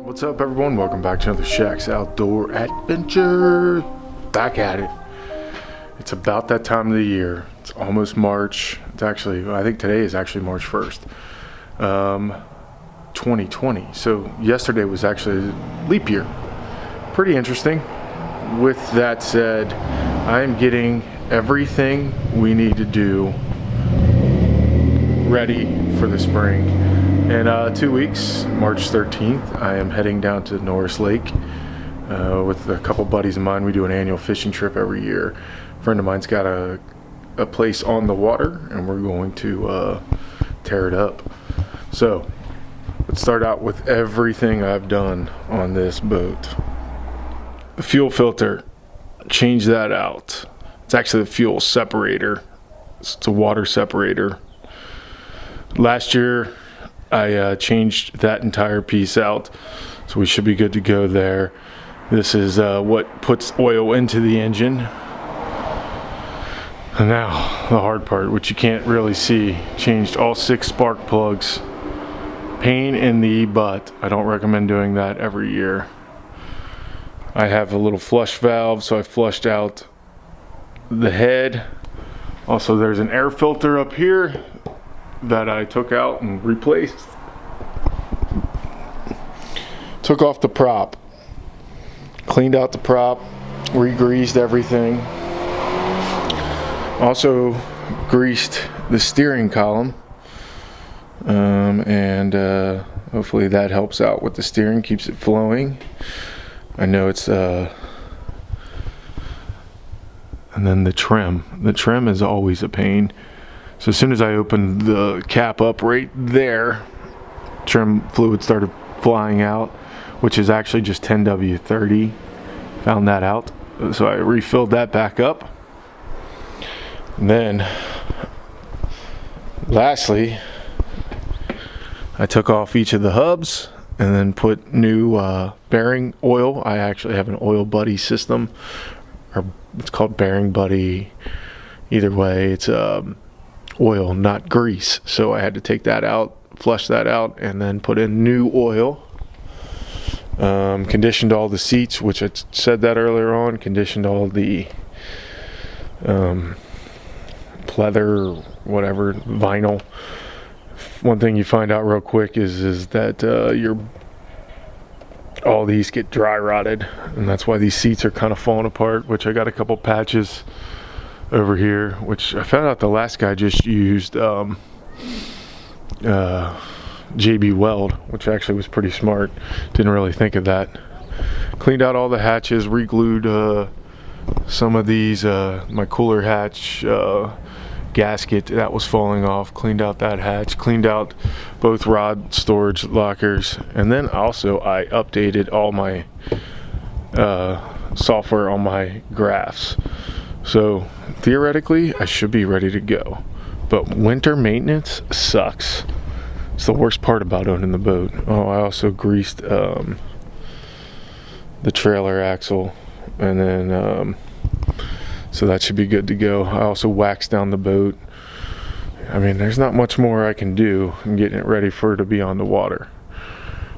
What's up, everyone? Welcome back to another Shaq's Outdoor Adventure. Back at it. It's about that time of the year. It's almost March. It's actually, I think today is actually March 1st, 2020. So yesterday was actually leap year. Pretty interesting. With that said, I am getting everything we need to do ready for the spring. In 2 weeks, March 13th, I am heading down to Norris Lake with a couple buddies of mine. We do an annual fishing trip every year. A friend of mine's got a place on the water, and we're going to tear it up. So let's start out with everything I've done on this boat. The fuel filter, change that out. It's actually a fuel separator. It's a water separator. Last year, I changed that entire piece out, so we should be good to go there. This is what puts oil into the engine. And now the hard part, which you can't really see, changed all 6 spark plugs. Pain in the butt. I don't recommend doing that every year. I have a little flush valve, so I flushed out the head. Also, there's an air filter up here that I took out and replaced. Took off the prop, cleaned out the prop, re-greased everything. Also greased the steering column, and hopefully that helps out with the steering, keeps it flowing. I know it's and then the trim is always a pain. So as soon as I opened the cap up right there, trim fluid started flying out, which is actually just 10W30. Found that out. So I refilled that back up. And then, lastly, I took off each of the hubs and then put new bearing oil. I actually have an Oil Buddy system, or it's called Bearing Buddy. Either way, it's oil, not grease. So I had to take that out, flush that out, and then put in new oil. Conditioned all the seats, which I said that earlier on. Conditioned all the pleather, whatever, vinyl. One thing you find out real quick is that all these get dry rotted, and that's why these seats are kind of falling apart, which I got a couple patches over here, which I found out the last guy just used JB Weld, which actually was pretty smart. Didn't really think of that. Cleaned out all the hatches, re-glued some of these, my cooler hatch gasket that was falling off, cleaned out that hatch, cleaned out both rod storage lockers, and then also I updated all my software on my graphs. So theoretically I should be ready to go, but winter maintenance sucks. It's the worst part about owning the boat. Oh, I also greased the trailer axle, and then so that should be good to go. I also waxed down the boat. I mean, there's not much more I can do in getting it ready for it to be on the water.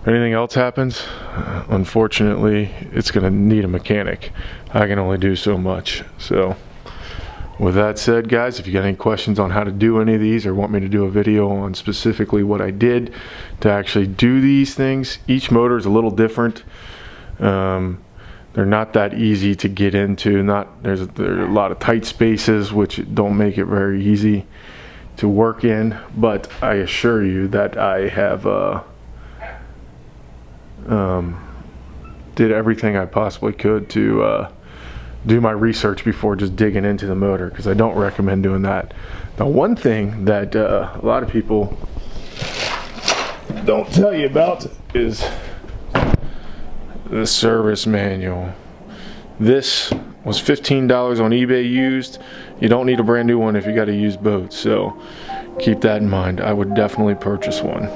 If anything else happens, unfortunately, it's gonna need a mechanic. I can only do so much. So with that said, guys, if you got any questions on how to do any of these, or want me to do a video on specifically what I did to actually do these things, each motor is a little different. They're not that easy to get into. There are a lot of tight spaces, which don't make it very easy to work in. But I assure you that I have did everything I possibly could to do my research before just digging into the motor, because I don't recommend doing that. Now, one thing that a lot of people don't tell you about is the service manual. This was $15 on eBay used. You don't need a brand new one if you got a used boat, so keep that in mind. I would definitely purchase one.